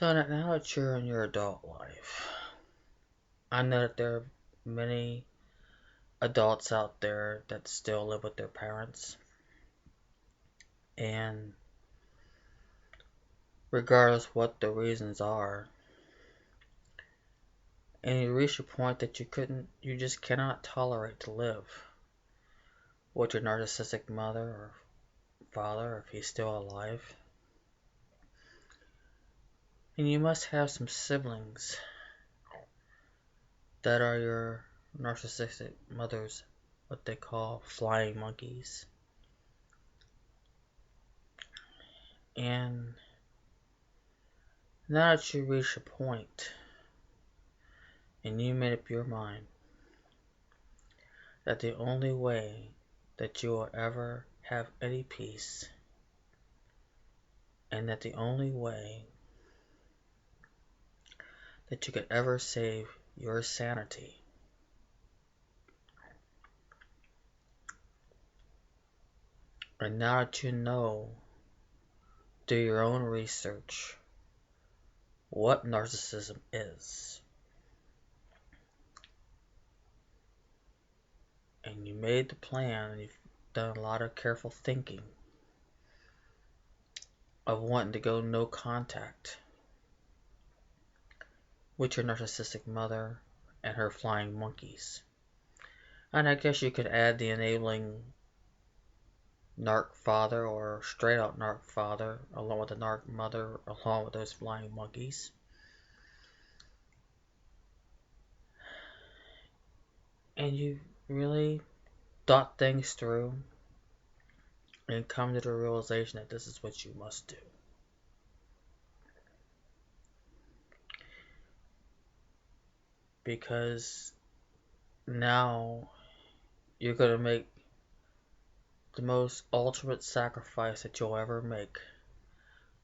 So now that you're in your adult life, I know that there are many adults out there that still live with their parents, and regardless what the reasons are, and you reach a point that you just cannot tolerate to live with your narcissistic mother or father, if he's still alive. And you must have some siblings that are your narcissistic mother's, what they call flying monkeys. And now that you reach a point and you made up your mind that the only way that you will ever have any peace, and that the only way that you could ever save your sanity and now that you know, do your own research, what narcissism is, and you made the plan, and you've done a lot of careful thinking of wanting to go no contact with your narcissistic mother and her flying monkeys. And I guess you could add the enabling narc father or straight out narc father along with the narc mother along with those flying monkeys. And you really thought things through and come to the realization that this is what you must do. Because now you're going to make the most ultimate sacrifice that you'll ever make.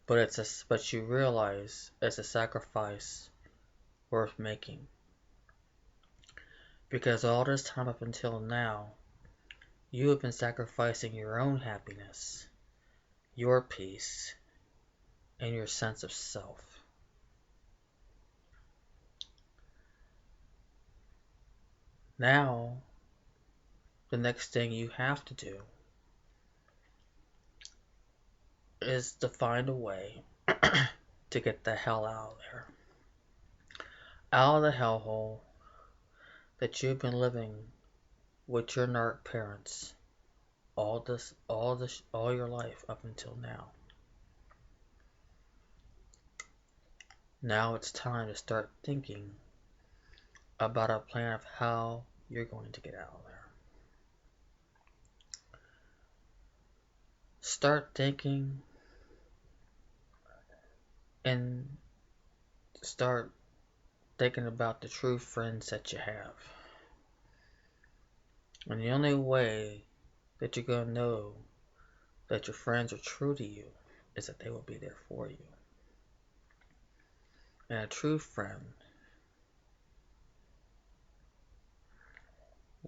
But you realize it's a sacrifice worth making. Because all this time up until now, you have been sacrificing your own happiness, your peace, and your sense of self. Now, the next thing you have to do is to find a way to get the hell out of there. Out of the hellhole that you've been living with your narc parents all your life up until now. Now it's time to start thinking about a plan of how you're going to get out of there. Start thinking and start thinking about the true friends that you have. And the only way that you're going to know that your friends are true to you is that they will be there for you. And a true friend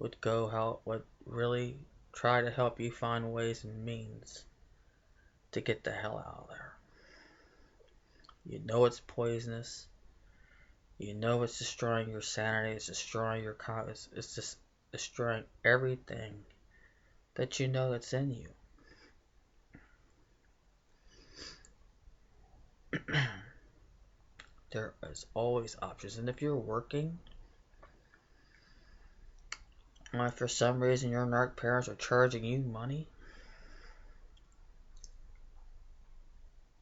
would really try to help you find ways and means to get the hell out of there. You know it's poisonous. You know it's destroying your sanity. It's destroying your confidence. It's just destroying everything that you know that's in you. There is always options. And if you're working, or if for some reason your narc parents are charging you money,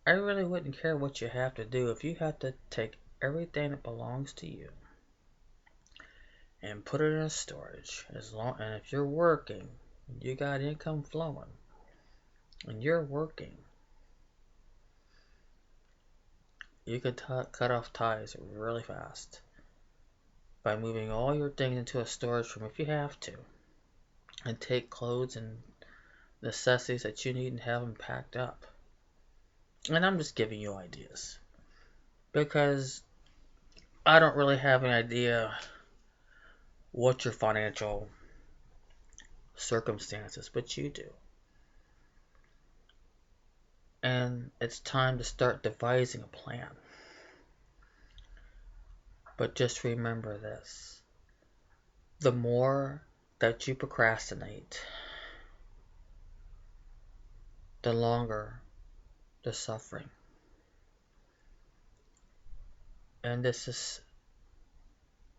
I really wouldn't care what you have to do. If you have to take everything that belongs to you and put it in storage, and if you're working, you got income flowing, and you're working, you could cut off ties really fast by moving all your things into a storage room if you have to, and take clothes and necessities that you need and have them packed up. And I'm just giving you ideas because I don't really have an idea what your financial circumstances, but you do. And it's time to start devising a plan. But just remember this. The more that you procrastinate, the longer the suffering. And this is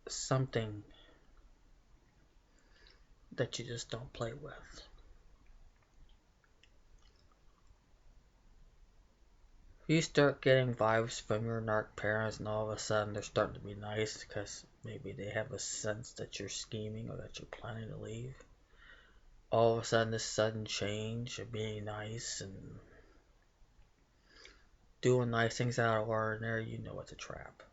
something that you just don't play with. If you start getting vibes from your narc parents and all of a sudden they're starting to be nice because maybe they have a sense that you're scheming or that you're planning to leave, all of a sudden this sudden change of being nice and doing nice things out of ordinary, you know it's a trap.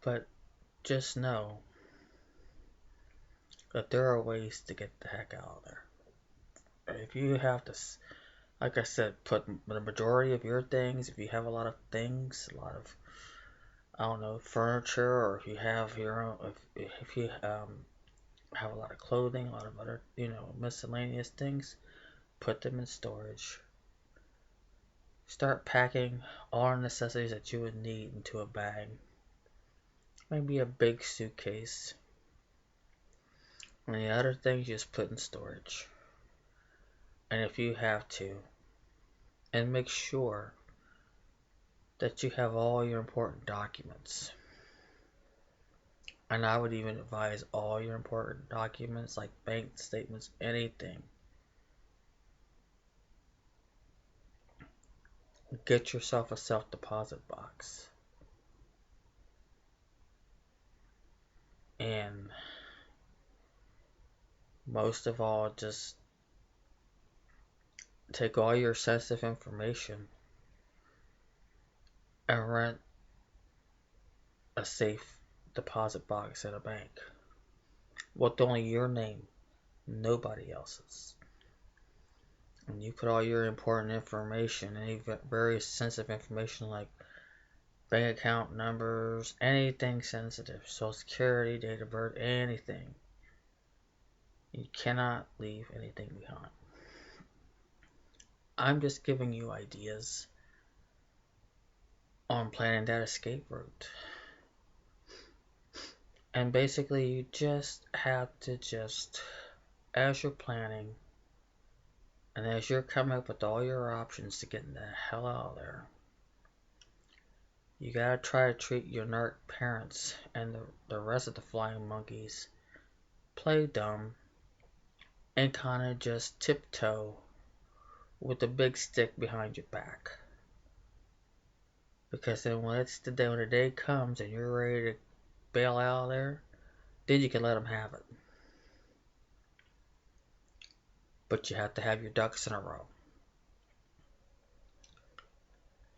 But just know that there are ways to get the heck out of there. If you have to, like I said, put the majority of your things, if you have a lot of things, a lot of, I don't know, furniture, or if you have your own, if you have a lot of clothing, a lot of other, miscellaneous things, put them in storage. Start packing all the necessities that you would need into a bag. Maybe a big suitcase. And the other things you just put in storage. And if you have to, and make sure that you have all your important documents. And I would even advise all your important documents like bank statements, anything. Get yourself a self-deposit box. And most of all, just take all your sensitive information and rent a safe deposit box at a bank with only your name, nobody else's. And you put all your important information, any very sensitive information like bank account numbers, anything sensitive, social security, date of birth, anything. You cannot leave anything behind. I'm just giving you ideas on planning that escape route. And basically you just have to as you're planning and as you're coming up with all your options to get the hell out of there, you gotta try to treat your narc parents and the rest of the flying monkeys, play dumb, and kinda just tiptoe with a big stick behind your back. Because then when the day comes and you're ready to bail out of there, then you can let them have it. But you have to have your ducks in a row.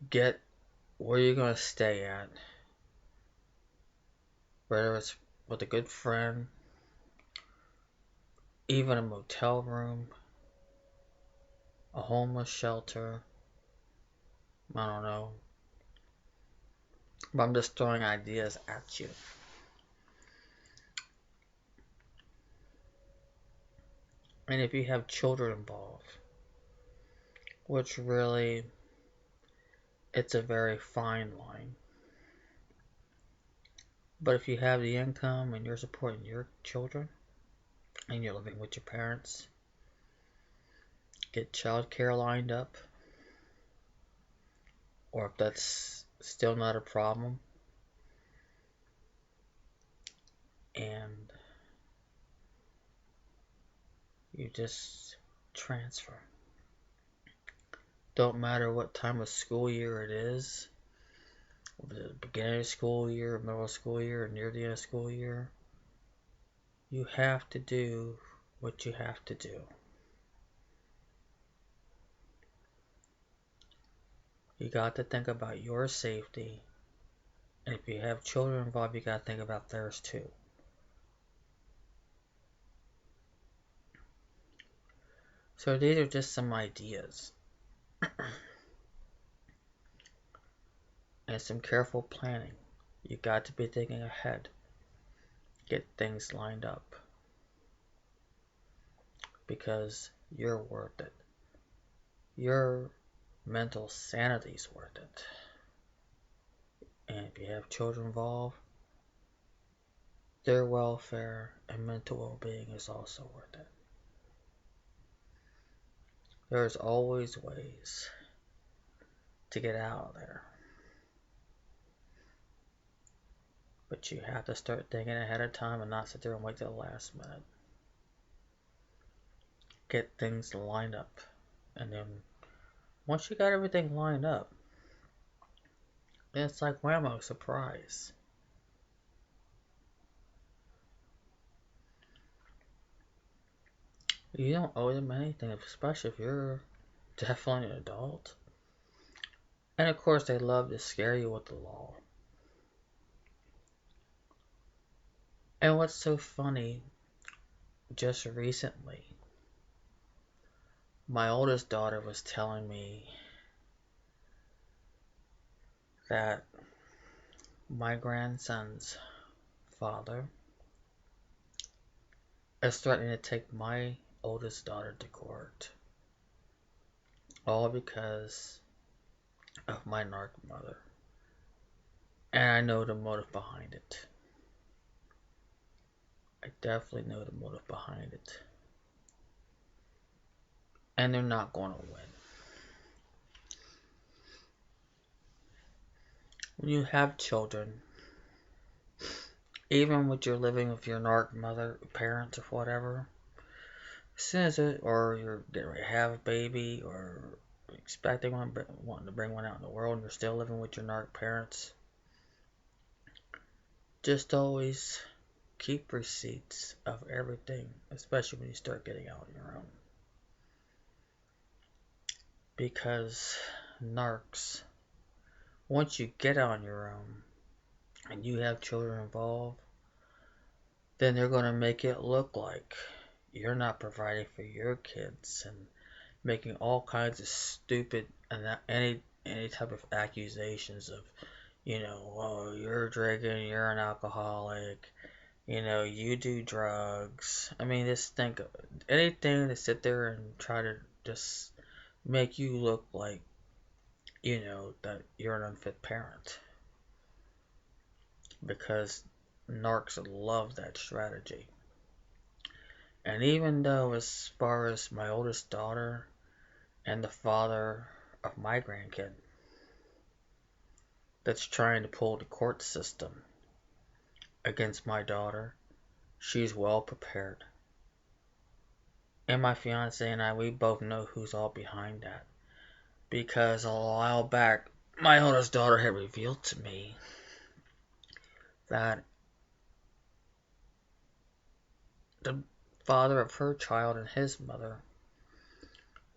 Get where you're going to stay at. Whether it's with a good friend, even a motel room, a homeless shelter, I don't know. But I'm just throwing ideas at you. And if you have children involved, which really, it's a very fine line. But if you have the income and you're supporting your children, and you're living with your parents, get childcare lined up. Or if that's still not a problem, and you just transfer. Don't matter what time of school year it is, the beginning of school year, middle of school year, or near the end of school year, you have to do what you have to do. You got to think about your safety, and if you have children involved, you got to think about theirs too. So these are just some ideas. And some careful planning. You got to be thinking ahead. Get things lined up. because you're worth it. Your mental sanity's worth it. And if you have children involved, their welfare and mental well-being is also worth it. There's always ways to get out of there. But you have to start thinking ahead of time and not sit there and wait till the last minute. Get things lined up. And then once you got everything lined up, then it's like whammo, surprise. You don't owe them anything, especially if you're definitely an adult. And of course, they love to scare you with the law. And what's so funny, just recently, my oldest daughter was telling me that my grandson's father is threatening to take my oldest daughter to court. All because of my narc mother. And I know the motive behind it. I definitely know the motive behind it. And they're not going to win. When you have children, even when you're living with your narc mother, parents, or whatever, as soon as or you're getting ready to have a baby, or expecting one, wanting to bring one out in the world, and you're still living with your narc parents, just always keep receipts of everything, especially when you start getting out on your own. Because narcs, once you get on your own and you have children involved, then they're going to make it look like you're not providing for your kids and making all kinds of stupid and any type of accusations of, oh, you're drinking, you're an alcoholic, you do drugs. I mean, just think of anything to sit there and try to just make you look like, that you're an unfit parent. Because narcs love that strategy. And even though, as far as my oldest daughter and the father of my grandkid that's trying to pull the court system against my daughter, she's well prepared. And my fiance and I, we both know who's all behind that. Because a while back, my oldest daughter had revealed to me that the father of her child and his mother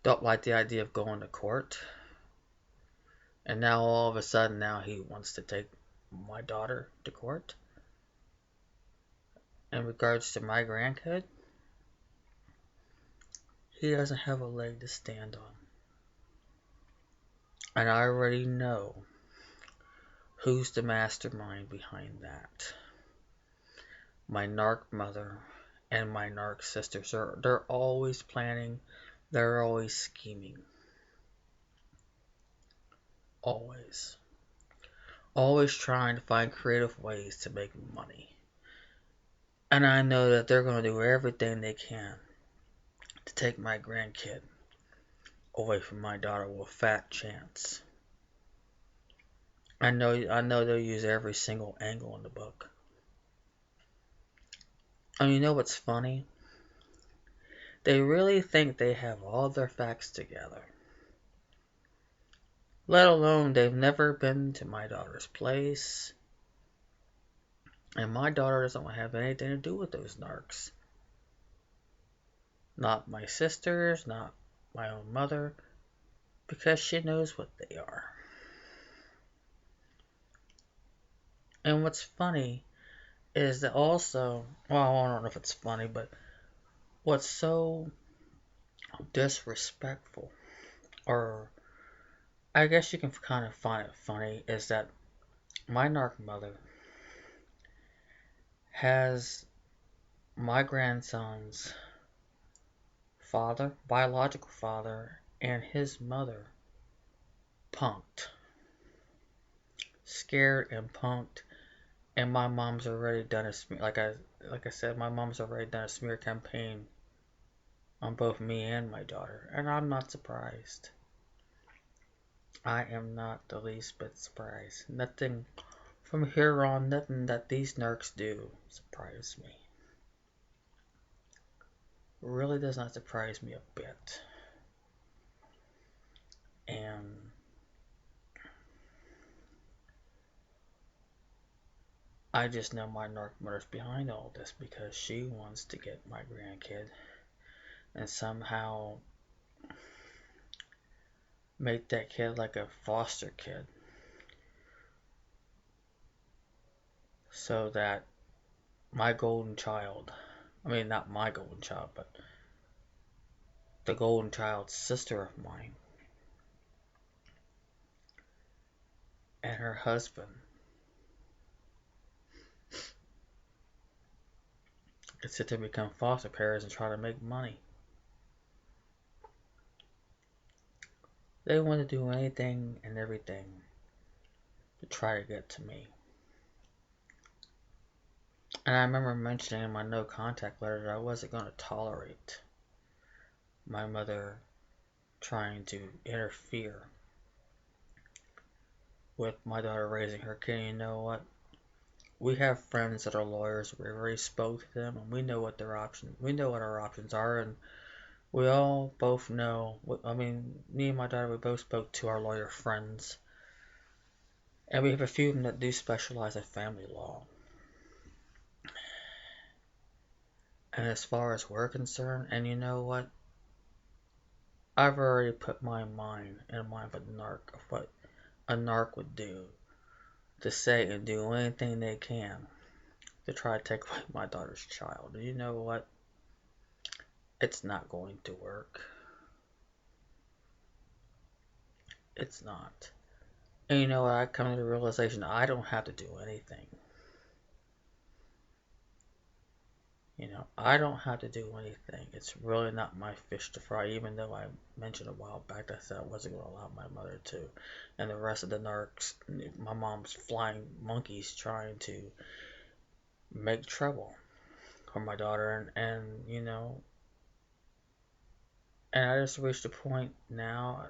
don't like the idea of going to court. And now all of a sudden, now he wants to take my daughter to court. In regards to my grandkid, he doesn't have a leg to stand on. And I already know who's the mastermind behind that. My narc mother and my narc sisters, they're always planning, they're always scheming. Always. Always trying to find creative ways to make money. And I know that they're going to do everything they can to take my grandkid away from my daughter with a fat chance. I know they'll use every single angle in the book. And you know what's funny? They really think they have all their facts together. Let alone they've never been to my daughter's place. And my daughter doesn't have anything to do with those narcs. Not my sisters, not my own mother, because she knows what they are. And what's funny is that also, well, I don't know if it's funny, but what's so disrespectful, or I guess you can kind of find it funny, is that my narc mother has my grandson's father, biological father, and his mother punked. Scared and punked. And my mom's already done a smear, like I said, my mom's already done a smear campaign on both me and my daughter, and I'm not surprised. I am not the least bit surprised. Nothing from here on, nothing that these narcs do surprises me. Really does not surprise me a bit. And I just know my narc mother's behind all this because she wants to get my grandkid and somehow make that kid like a foster kid so that my golden child, I mean, not my golden child, but the golden child's sister of mine and her husband could sit there and become foster parents and try to make money. They want to do anything and everything to try to get to me. And I remember mentioning in my no contact letter that I wasn't going to tolerate my mother trying to interfere with my daughter raising her kid. You know what? We have friends that are lawyers. We already spoke to them, and we know what their options. We know what our options are, and we all both know. I mean, me and my daughter, we both spoke to our lawyer friends, and we have a few of them that do specialize in family law. And as far as we're concerned, and you know what? I've already put my mind in mind of what a narc would do to say and do anything they can to try to take away my daughter's child. And you know what? It's not going to work. It's not. And you know what? I come to the realization I don't have to do anything. You know, I don't have to do anything. It's really not my fish to fry, even though I mentioned a while back that I said I wasn't going to allow my mother to. And the rest of the narcs, my mom's flying monkeys trying to make trouble for my daughter. And you know, and I just reached a point now,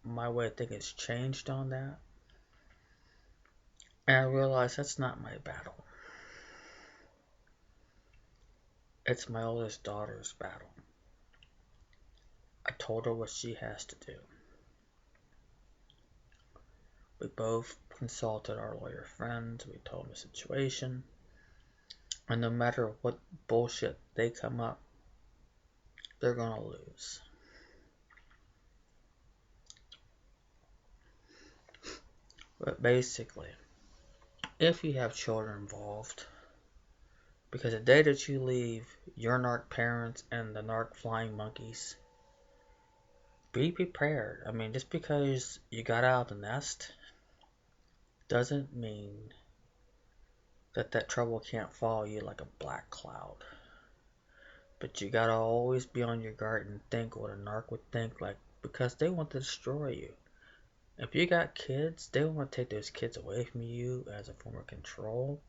my way of thinking has changed on that. And I realize that's not my battle. It's my oldest daughter's battle. I told her what she has to do. We both consulted our lawyer friends. We told them the situation. And no matter what bullshit they come up, they're going to lose. But basically, if you have children involved, because the day that you leave your narc parents and the narc flying monkeys, be prepared. I mean, just because you got out of the nest doesn't mean that trouble can't follow you like a black cloud. But you gotta always be on your guard and think what a narc would think, like, because they want to destroy you. If you got kids, they want to take those kids away from you as a form of control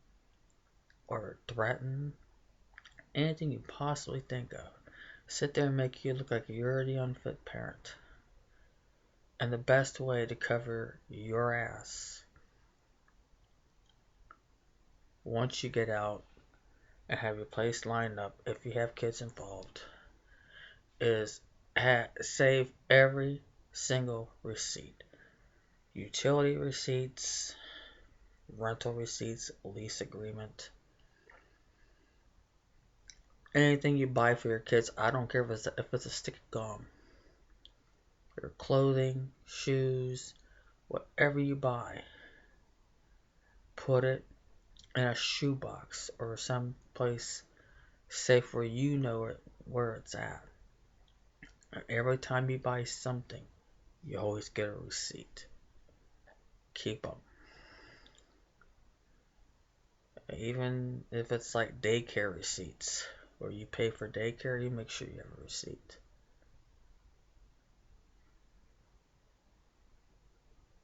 or threaten. Anything you possibly think of. Sit there and make you look like you're the unfit parent. And the best way to cover your ass once you get out and have your place lined up, if you have kids involved, is save every single receipt. Utility receipts, rental receipts, lease agreement. Anything you buy for your kids, I don't care if it's a stick of gum. Your clothing, shoes, whatever you buy, put it in a shoebox or someplace safe where you know where it's at. And every time you buy something, you always get a receipt. Keep them. Even if it's like daycare receipts, where you pay for daycare, you make sure you have a receipt.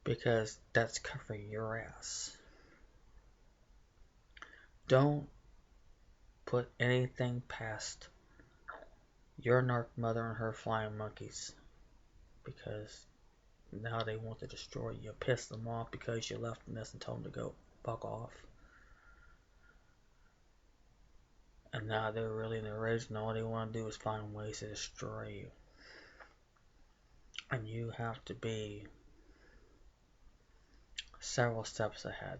because that's covering your ass. Don't put anything past your narc mother and her flying monkeys, because now they want to destroy you. Piss them off because you left the nest and told them to go fuck off. And now they're really in a rage and all they want to do is find ways to destroy you. And you have to be several steps ahead.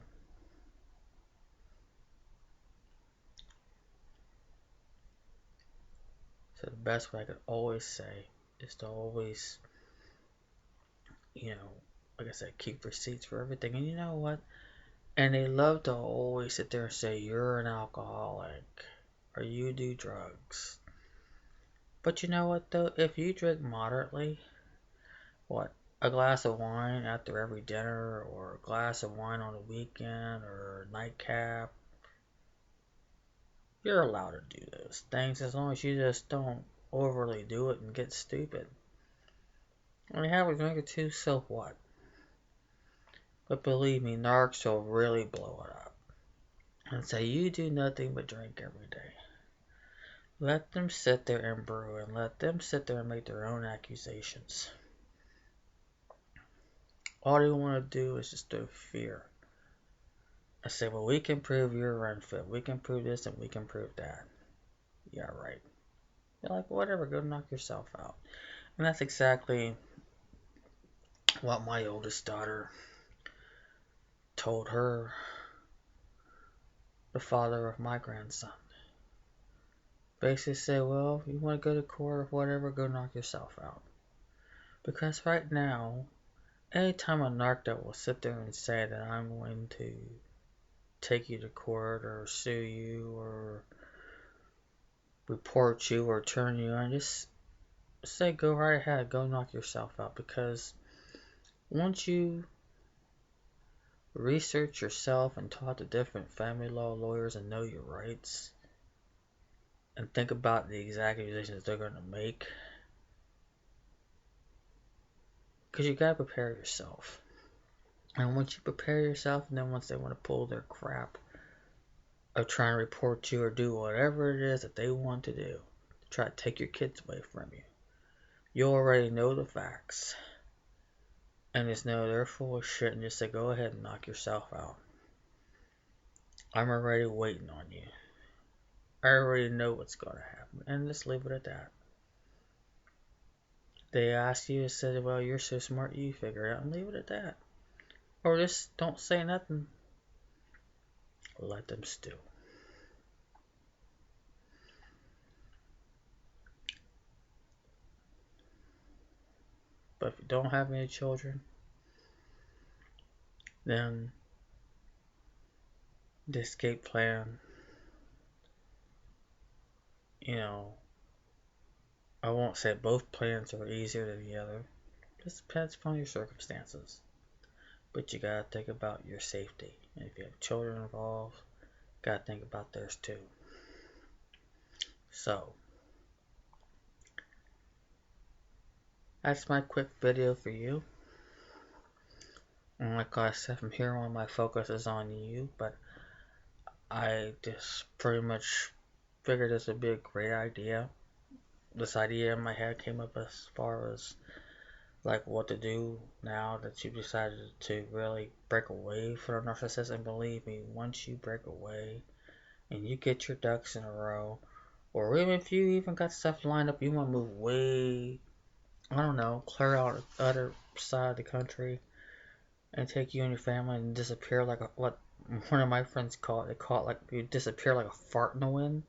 So the best way I could always say is to always, like I said, keep receipts for everything. And you know what? And they love to always sit there and say, you're an alcoholic, or you do drugs. But you know what though? If you drink moderately, a glass of wine after every dinner, or a glass of wine on the weekend, or a nightcap, you're allowed to do those things as long as you just don't overly do it and get stupid. When you have a drink or two, so what? But believe me, narcs will really blow it up and say you do nothing but drink every day. Let them sit there and brew, and let them sit there and make their own accusations. All they want to do is just do fear. I say, well, we can prove you're unfit. We can prove this and we can prove that. Yeah, right. You're like, whatever, go knock yourself out. And that's exactly what my oldest daughter told the father of my grandson. Basically say, well, if you want to go to court or whatever, go knock yourself out. Because right now, anytime a narc that will sit there and say that I'm going to take you to court or sue you or report you or turn you in, just say go right ahead, go knock yourself out. Because once you research yourself and talk to different family law lawyers and know your rights and think about the exact accusations they're going to make, because you got to prepare yourself. And once you prepare yourself, and then once they want to pull their crap of trying to report you or do whatever it is that they want to do to try to take your kids away from you, you already know the facts. And just know they're full of shit and just say, go ahead and knock yourself out. I'm already waiting on you. I already know what's going to happen. And just leave it at that. They ask you and say, well, you're so smart, you figure it out, and leave it at that. Or just don't say nothing. Let them stew. But if you don't have any children, then the escape plan, I won't say both plans are easier than the other. It just depends upon your circumstances. But you gotta think about your safety. And if you have children involved, gotta think about theirs too. So, that's my quick video for you. And like I said, from here on, my focus is on you. But I just pretty much figured this would be a great idea. This idea in my head came up as far as like what to do now that you decided to really break away from the narcissist. And believe me, once you break away and you get your ducks in a row, or even if you even got stuff lined up, you want to move way, I don't know, clear out the other side of the country and take you and your family and disappear like what one of my friends call it. They call it like you disappear like a fart in the wind.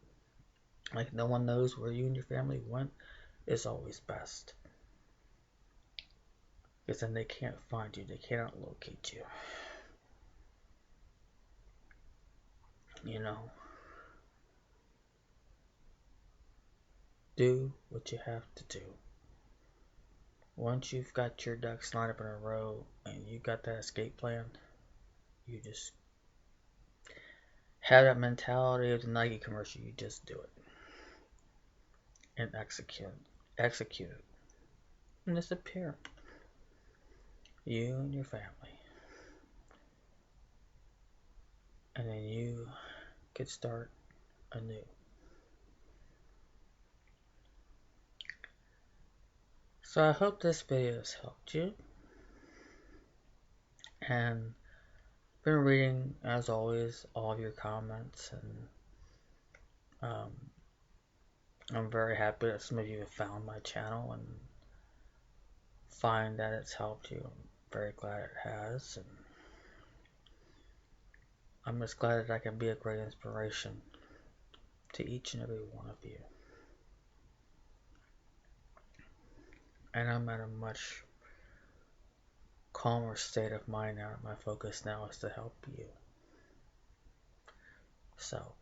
Like no one knows where you and your family went. Is always best. Because then they can't find you. They cannot locate you. Do what you have to do. Once you've got your ducks lined up in a row and you got that escape plan, you just have that mentality of the Nike commercial. You just do it. And execute it. And disappear. you and your family. And then you could start anew. So I hope this video has helped you. And been reading, as always, all of your comments, and I'm very happy that some of you have found my channel and find that it's helped you. I'm very glad it has, and I'm just glad that I can be a great inspiration to each and every one of you. And I'm at a much calmer state of mind now. My focus now is to help you. So,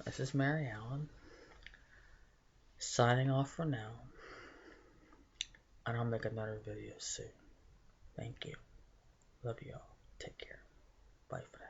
this is Mary Allen, signing off for now, and I'll make another video soon. Thank you. Love you all. Take care. Bye for now.